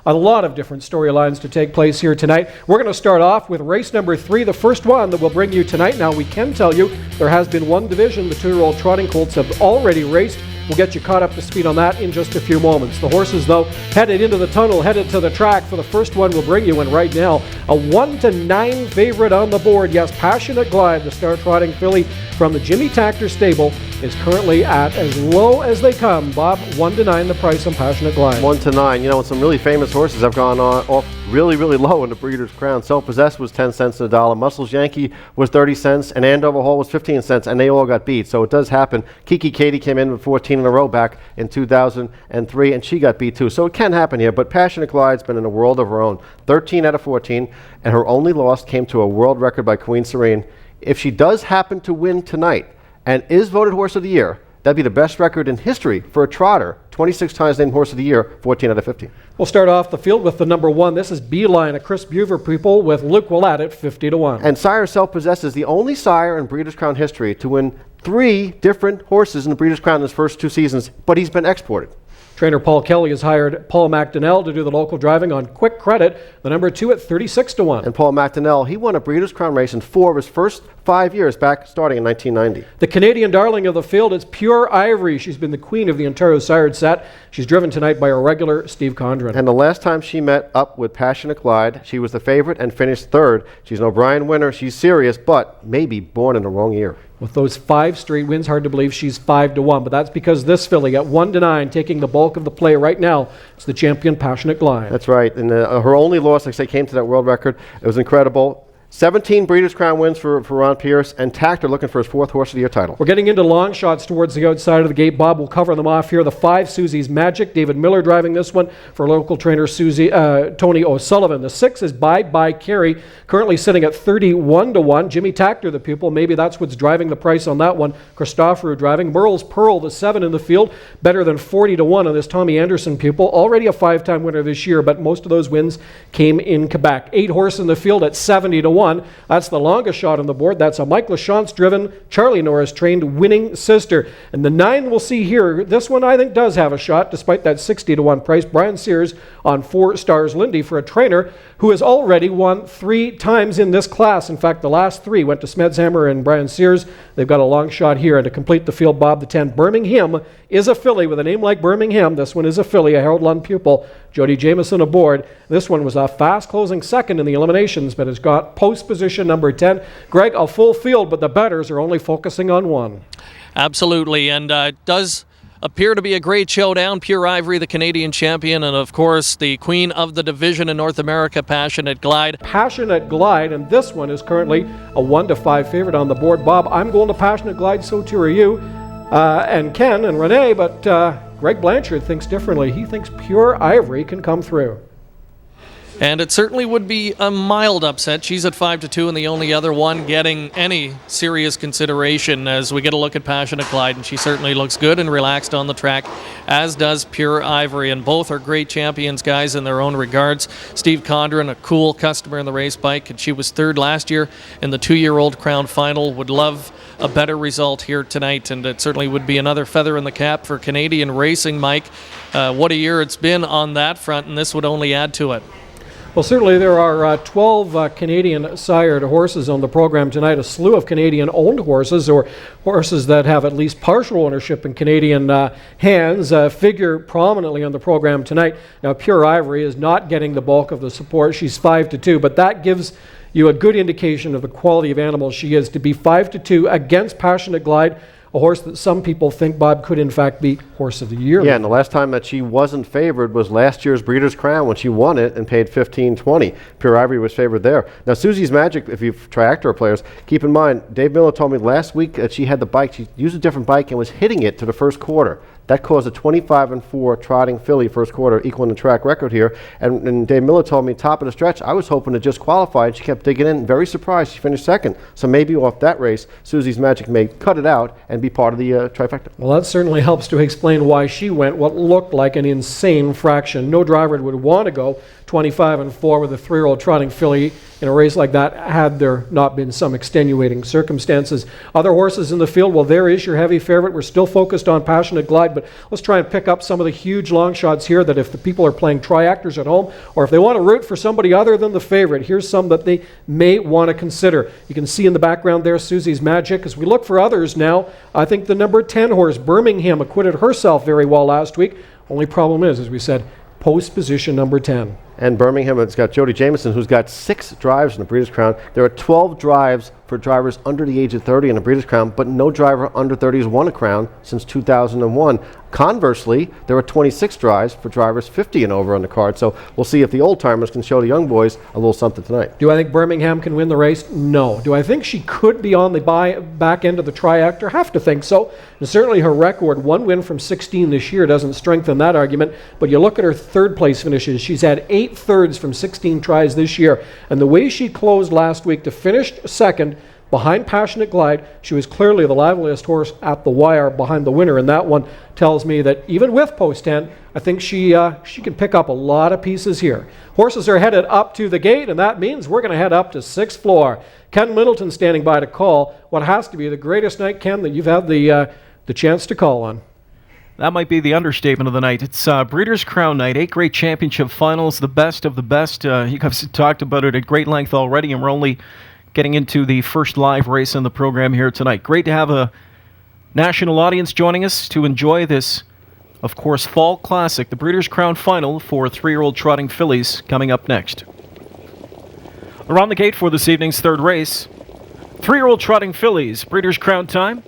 a lot of different storylines to take place here tonight. We're going to start off with race number 3, the first one that we'll bring you tonight. Now, we can tell you there has been one division. The 2-year-old trotting colts have already raced. We'll get you caught up to speed on that in just a few moments. The horses, though, headed into the tunnel, headed to the track for the first one we'll bring you in right now. A 1-9 favorite on the board. Yes, Passionate Glide, the star trotting filly from the Jimmy Takter stable, is currently at as low as they come. Bob, 1-9 the price on Passionate Glide. 1-9. You know, some really famous horses have gone off really low in the Breeders' Crown. Self-Possessed was 10 cents a dollar. Muscles Yankee was 30 cents. And Andover Hall was 15 cents. And they all got beat. So it does happen. Kiki Katie came in with 14 in a row back in 2003. And she got beat too. So it can happen here. But Passionate Glide's been in a world of her own. 13 out of 14. And her only loss came to a world record by Queen Serene. If she does happen to win tonight and is voted Horse of the Year, that'd be the best record in history for a trotter. 26 times named Horse of the Year, 14 out of 15. We'll start off the field with the number 1. This is Beeline, a Chris Buver pupil, with Luke Willett at 50-1. And Sire Self-Possessed is the only sire in Breeders' Crown history to win 3 different horses in the Breeders' Crown in his first 2 seasons, but he's been exported. Trainer Paul Kelly has hired Paul McDonnell to do the local driving on quick credit, the number 2 at 36-1. And Paul McDonnell, he won a Breeders' Crown race in 4 of his first 5 years back starting in 1990. The Canadian darling of the field is Pure Ivory. She's been the queen of the Ontario Sired set. She's driven tonight by our regular Steve Condren. And the last time she met up with Passionate Glide, she was the favorite and finished 3rd. She's an O'Brien winner. She's serious, but maybe born in the wrong year. With those 5 straight wins, hard to believe she's 5-1, but that's because this filly at 1-9, taking the bulk of the play right now, it's the champion Passionate Glide. That's right, and her only loss, like I say, came to that world record. It was incredible. 17 Breeders' Crown wins for Ron Pierce, and Takter looking for his 4th Horse of the Year title. We're getting into long shots towards the outside of the gate. Bob will cover them off here. The 5 Susies Magic, David Miller driving this one for local trainer Tony O'Sullivan. The 6 is Bye Carey, currently sitting at 31-1. Jimmy Takter, the pupil, maybe that's what's driving the price on that one. Christopher driving. Merle's Pearl, the 7 in the field, better than 40-1 on this Tommy Anderson pupil. Already a 5-time winner this year, but most of those wins came in Quebec. 8 horse in the field at 70-1. That's the longest shot on the board. That's a Mike Lachance driven, Charlie Norris trained Winning Sister. And the 9 we'll see here, this one I think does have a shot despite that 60-1 price. Brian Sears on 4 Stars Lindy for a trainer who has already won 3 times in this class. In fact, the last 3 went to Smedshammer and Brian Sears. They've got a long shot here. And to complete the field, Bob, the 10, Birmingham is a filly with a name like Birmingham. This one is a filly, a Harold Lund pupil. Jody Jameson aboard. This one was a fast closing second in the eliminations, but has got post position number 10. Greg, a full field, but the bettors are only focusing on 1. Absolutely, and it does appear to be a great showdown. Pure Ivory, the Canadian champion, and of course the queen of the division in North America, Passionate Glide. Passionate Glide, and this one is currently a 1-5 favorite on the board. Bob, I'm going to Passionate Glide, so too are you, and Ken and Renee, but Greg Blanchard thinks differently. He thinks Pure Ivory can come through. And it certainly would be a mild upset. She's at 5-2 and the only other one getting any serious consideration as we get a look at Passionate Glide, and she certainly looks good and relaxed on the track, as does Pure Ivory, and both are great champions, guys, in their own regards. Steve Condren, a cool customer in the race bike, and she was 3rd last year in the 2-year-old Crown Final. Would love a better result here tonight, and it certainly would be another feather in the cap for Canadian racing, Mike. What a year it's been on that front, and this would only add to it. Well, certainly there are 12 Canadian sired horses on the program tonight, a slew of Canadian-owned horses, or horses that have at least partial ownership in Canadian hands, figure prominently on the program tonight. Now, Pure Ivory is not getting the bulk of the support. She's 5-2, but that gives you a good indication of the quality of animal she is to be 5-2 against Passionate Glide, a horse that some people think, Bob, could in fact be Horse of the Year. Yeah, and the last time that she wasn't favored was last year's Breeders' Crown when she won it and paid $15.20. Pure Ivory was favored there. Now, Susie's Magic, if you've triactor players, keep in mind, Dave Miller told me last week that she had the bike, she used a different bike and was hitting it to the first quarter. That caused a 25-4 trotting filly first quarter, equaling the track record here. And Dave Miller told me top of the stretch, I was hoping to just qualify, and she kept digging in. Very surprised she finished 2nd. So maybe off that race, Susie's Magic may cut it out and be part of the trifecta. Well, that certainly helps to explain why she went what looked like an insane fraction. No driver would want to go 25-4 with a 3-year-old trotting filly in a race like that had there not been some extenuating circumstances. Other horses in the field, well, there is your heavy favorite. We're still focused on Passionate Glide, but let's try and pick up some of the huge long shots here that if the people are playing tri-actors at home, or if they want to root for somebody other than the favorite, here's some that they may want to consider. You can see in the background there Susie's Magic. As we look for others now, I think the number 10 horse, Birmingham, acquitted herself very well last week. Only problem is, as we said, post position number 10. And Birmingham, it's got Jody Jamieson, who's got 6 drives in the Breeders' Crown. There are 12 drives for drivers under the age of 30 in the Breeders' Crown, but no driver under 30 has won a crown since 2001. Conversely, there are 26 drives for drivers 50 and over on the card. So we'll see if the old-timers can show the young boys a little something tonight. Do I think Birmingham can win the race? No. Do I think she could be on the back end of the tri-actor? Have to think so. And certainly her record, 1 win from 16 this year, doesn't strengthen that argument. But you look at her third place finishes. She's had 8 thirds from 16 tries this year. And the way she closed last week to finish second behind Passionate Glide, she was clearly the liveliest horse at the wire behind the winner, and that one tells me that even with post 10, I think she can pick up a lot of pieces here. Horses are headed up to the gate, and that means we're going to head up to 6th floor. Ken Middleton standing by to call what has to be the greatest night, Ken, that you've had the chance to call on. That might be the understatement of the night. It's Breeders' Crown night, 8 great championship finals, the best of the best. You guys talked about it at great length already, and we're only getting into the first live race in the program here tonight. Great to have a national audience joining us to enjoy this, of course, fall classic, the Breeders' Crown final for 3-year-old trotting fillies coming up next. Around the gate for this evening's third race, 3-year-old trotting fillies, Breeders' Crown time.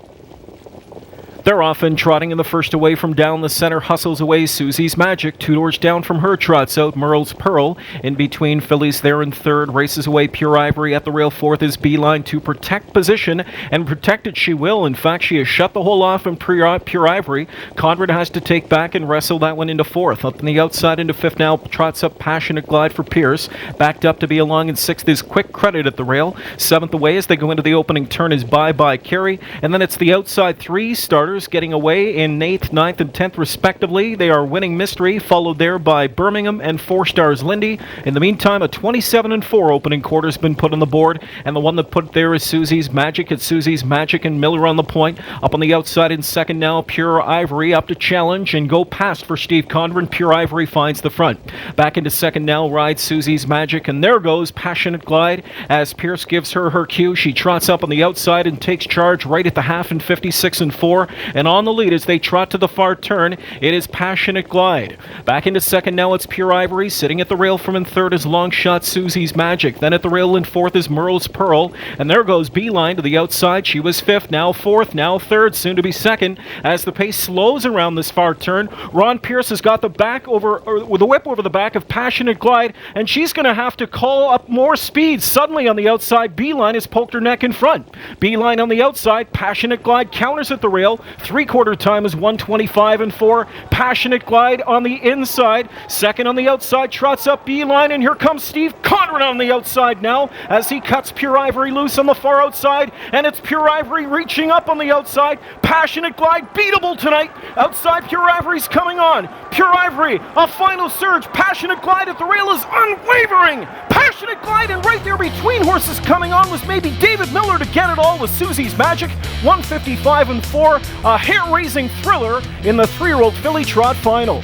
They're often trotting in the first away from down the center, hustles away Susie's Magic. 2 doors down from her trots out Merle's Pearl. In between fillies there in third, races away Pure Ivory. At the rail fourth is Beeline to protect position, and protect it she will. In fact, she has shut the hole off in Pure Ivory. Conrad has to take back and wrestle that one into fourth. Up on the outside into fifth now, trots up Passionate Glide for Pierce. Backed up to be along in sixth is Quick Credit at the rail. Seventh away as they go into the opening turn is Bye Bye Carey. And then it's the outside 3 starters getting away in 8th, 9th, and 10th respectively. They are Winning Mystery, followed there by Birmingham and 4 Stars Lindy. In the meantime, a 27-4 opening quarter has been put on the board, and the one that put there is Susie's Magic. It's Susie's Magic and Miller on the point. Up on the outside in second now, Pure Ivory up to challenge and go past for Steve Condren. Pure Ivory finds the front. Back into second now rides Susie's Magic, and there goes Passionate Glide as Pierce gives her cue. She trots up on the outside and takes charge right at the half in 56-4. And on the lead as they trot to the far turn, it is Passionate Glide. Back into second now, it's Pure Ivory. Sitting at the rail from in third is Long Shot Susie's Magic. Then at the rail in fourth is Merle's Pearl. And there goes Beeline to the outside. She was fifth, now fourth, now third, soon to be second. As the pace slows around this far turn, Ron Pierce has got the back over, or with a whip over the back of Passionate Glide, and she's going to have to call up more speed. Suddenly on the outside, Beeline has poked her neck in front. Beeline on the outside, Passionate Glide counters at the rail. 3/4 time is 1:25-4. Passionate Glide on the inside. Second on the outside, trots up Beeline, and here comes Steve Conrad on the outside now as he cuts Pure Ivory loose on the far outside, and it's Pure Ivory reaching up on the outside. Passionate Glide beatable tonight. Outside, Pure Ivory's coming on. Pure Ivory, a final surge. Passionate Glide at the rail is unwavering. Passionate Glide, and right there between horses coming on was maybe David Miller to get it all with Susie's Magic. 1:55-4. A hair-raising thriller in the 3-year-old filly trot final.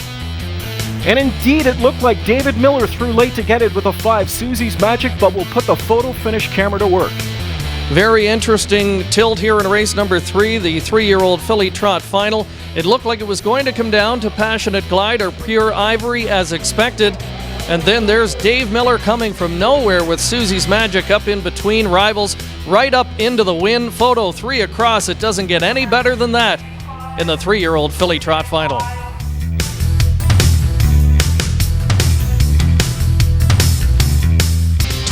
And indeed, it looked like David Miller threw late to get it with a 5, Susie's Magic, but we'll put the photo finish camera to work. Very interesting tilt here in race number 3, the 3-year-old filly trot final. It looked like it was going to come down to Passionate Glide or Pure Ivory as expected. And then there's Dave Miller coming from nowhere with Susie's Magic up in between rivals, right up into the win. Photo 3 across. It doesn't get any better than that in the 3-year-old filly trot final.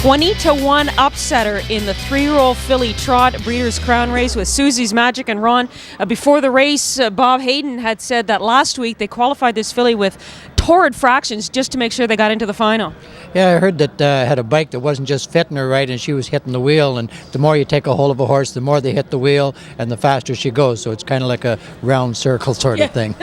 $20-1 upsetter in the 3-year-old filly trot Breeders' Crown race with Susie's Magic. And Ron, before the race, Bob Hayden had said that last week they qualified this filly with torrid fractions just to make sure they got into the final. Yeah, I heard that had a bike that wasn't just fitting her right, and she was hitting the wheel, and the more you take a hold of a horse, the more they hit the wheel and the faster she goes, so it's kind of like a round circle sort of thing.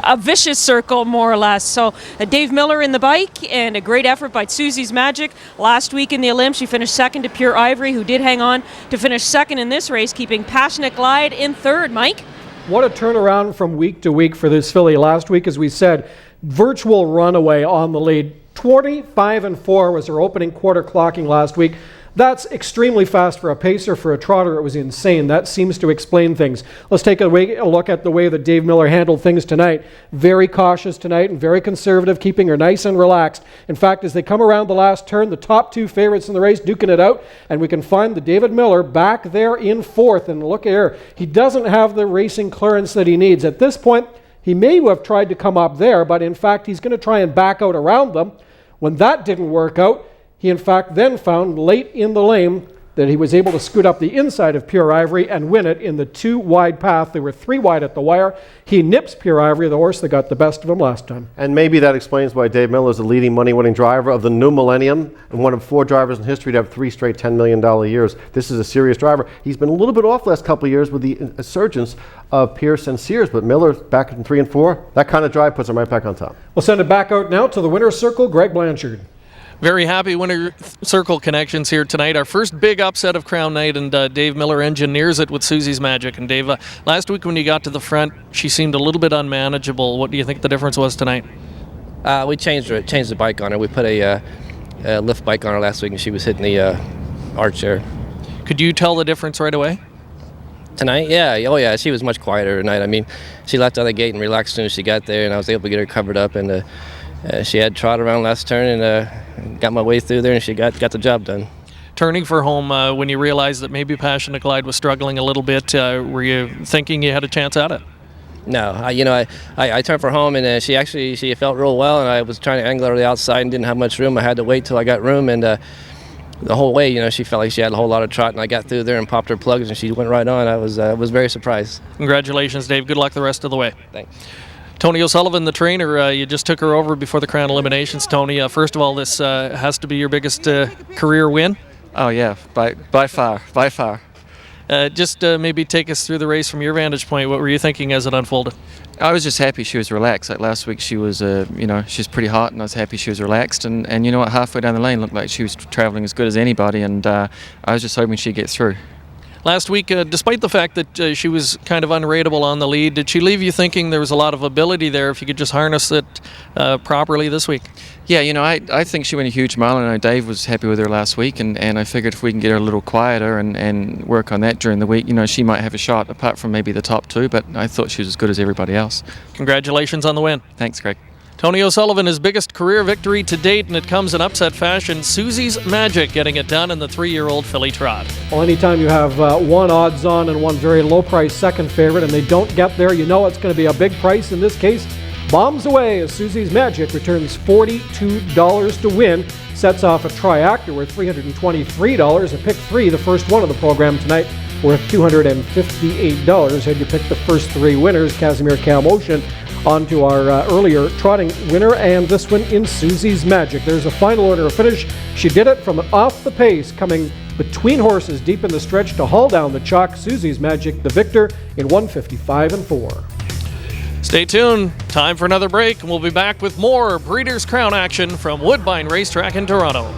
A vicious circle, more or less. So Dave Miller in the bike, and a great effort by Susie's Magic. Last week in the Olymp, she finished second to Pure Ivory, who did hang on to finish second in this race, keeping Passionate Glide in third. Mike? What a turnaround from week to week for this filly. Last week, as we said, virtual runaway on the lead. 25-4 was her opening quarter clocking last week. That's extremely fast for a pacer. For a trotter, it was insane. That seems to explain things. Let's take a look at the way that Dave Miller handled things tonight. Very cautious tonight and very conservative, keeping her nice and relaxed. In fact, as they come around the last turn, the top two favorites in the race duking it out, and we can find the David Miller back there in fourth. And look here, he doesn't have the racing clearance that he needs. At this point, he may have tried to come up there, but in fact, he's going to try and back out around them. When that didn't work out, he in fact then found late in the lane that he was able to scoot up the inside of Pure Ivory and win it in the 2-wide path. There were 3 wide at the wire. He nips Pure Ivory, the horse that got the best of him last time. And maybe that explains why Dave Miller is the leading money-winning driver of the new millennium and one of 4 drivers in history to have 3 straight $10 million years. This is a serious driver. He's been a little bit off the last couple of years with the insurgence of Pierce and Sears, but Miller back in 3 and 4. That kind of drive puts him right back on top. We'll send it back out now to the winner's circle, Greg Blanchard. Very happy winner circle connections here tonight. Our first big upset of Crown Night, and Dave Miller engineers it with Susie's Magic. And Dave, last week when you got to the front, she seemed a little bit unmanageable. What do you think the difference was tonight? We changed the bike on her. We put a lift bike on her last week, and she was hitting the arch there. Could you tell the difference right away? Tonight? Yeah. Oh, yeah. She was much quieter tonight. I mean, she left out of the gate and relaxed as soon as she got there, and I was able to get her covered up. And she had Trot around last turn and got my way through there, and she got the job done. Turning for home, when you realized that maybe Passion to Clyde was struggling a little bit, were you thinking you had a chance at it? No, I turned for home, and she felt real well, and I was trying to angle her to the outside and didn't have much room. I had to wait till I got room, and the whole way, she felt like she had a whole lot of trot, and I got through there and popped her plugs, and she went right on. I was very surprised. Congratulations, Dave. Good luck the rest of the way. Thanks. Tony O'Sullivan, the trainer, you just took her over before the Crown Eliminations. Tony, first of all, this has to be your biggest career win. Oh yeah, by far. Just maybe take us through the race from your vantage point. What were you thinking as it unfolded? I was just happy she was relaxed. Like last week, she was, she's pretty hot, and I was happy she was relaxed. And you know what? Halfway down the lane, looked like she was traveling as good as anybody, and I was just hoping she'd get through. Last week, despite the fact that she was kind of unrateable on the lead, did she leave you thinking there was a lot of ability there if you could just harness it properly this week? Yeah, I think she went a huge mile. I know Dave was happy with her last week, and I figured if we can get her a little quieter and work on that during the week, she might have a shot, apart from maybe the top 2, but I thought she was as good as everybody else. Congratulations on the win. Thanks, Greg. Tony O'Sullivan, his biggest career victory to date, and it comes in upset fashion. Susie's Magic getting it done in the 3-year-old filly Trot. Well, anytime you have one odds on and one very low price second favorite and they don't get there, you know it's going to be a big price. In this case, bombs away as Susie's Magic returns $42 to win. Sets off a triactor worth $323. A pick 3, the first one of the program tonight, worth $258. Had you picked the first 3 winners, Casimir Calmotion on to our earlier trotting winner, and this one in Susie's Magic. There's a final order of finish. She did it from off the pace, coming between horses deep in the stretch to haul down the chalk. Susie's Magic, the victor, in 1:55.4. Stay tuned. Time for another break, and we'll be back with more Breeders' Crown action from Woodbine Racetrack in Toronto.